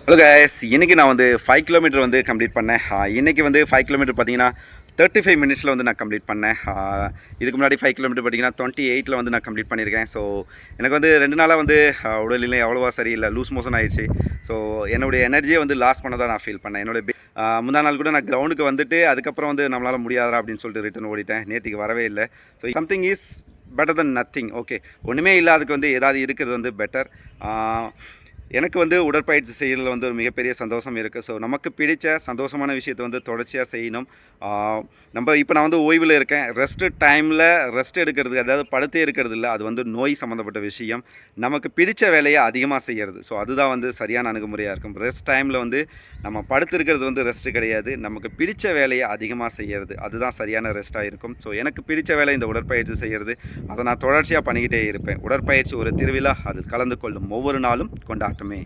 Hello guys, இன்றைக்கி நான் வந்து 5 கிலோமீட்டர் வந்து கம்ப்ளீட் பண்ணேன். இன்றைக்கி வந்து 5 கிலோமீட்டர் பார்த்தீங்கன்னா 35 மினிட்ஸில் வந்து நான் கம்ப்ளீட் பண்ணேன். இதுக்கு முன்னாடி 5 கிலோமீட்டர் பார்த்தீங்கன்னா 28ல் வந்து நான் கம்ப்ளீட் பண்ணியிருக்கேன். ஸோ எனக்கு வந்து 2 நாளாக வந்து உடல்நிலை அவ்வளோவா சரியில்லை, லூஸ் மோஷன் ஆகிடுச்சு. ஸோ என்னுடைய எனர்ஜியை வந்து லாஸ் பண்ணதாக நான் ஃபீல் பண்ணேன். முந்தா நாள் கூட நான் கிரவுண்டுக்கு வந்துட்டு அதுக்கப்புறம் வந்து நம்மளால் முடியாதா அப்படின்னு சொல்லிட்டு ரிட்டன் ஓடிட்டேன். நேற்றுக்கு வரவே இல்லை. So something is better then nothing. Okay, ஒன்றுமே இல்லாததுக்கு வந்து ஏதாவது இருக்கிறது வந்து பெட்டர். எனக்கு வந்து உடற்பயிற்சி செய்கிறதுல வந்து ஒரு மிகப்பெரிய சந்தோஷம் இருக்குது. ஸோ நமக்கு பிடித்த சந்தோஷமான விஷயத்தை வந்து தொடர்ச்சியாக செய்யணும். இப்போ நான் வந்து ஓய்வில் இருக்கேன். ரெஸ்ட் எடுக்கிறது, அதாவது படுத்தே இருக்கிறது இல்லை, அது வந்து நோய் சம்மந்தப்பட்ட விஷயம். நமக்கு பிடித்த வேலையை அதிகமாக செய்கிறது. ஸோ அதுதான் வந்து சரியான அணுகுமுறையாக இருக்கும். ரெஸ்ட் டைமில் வந்து நம்ம படுத்து இருக்கிறது வந்து ரெஸ்ட்டு கிடையாது, நமக்கு பிடித்த வேலையை அதிகமாக செய்கிறது, அதுதான் சரியான ரெஸ்ட்டாக இருக்கும். ஸோ எனக்கு பிடித்த வேலை இந்த உடற்பயிற்சி செய்கிறது. அதை நான் தொடர்ச்சியாக பண்ணிக்கிட்டே இருப்பேன். உடற்பயிற்சி ஒரு திருவிழா, அதில் கலந்து கொள்ளும் ஒவ்வொரு நாளும் கொண்டாட்டமே.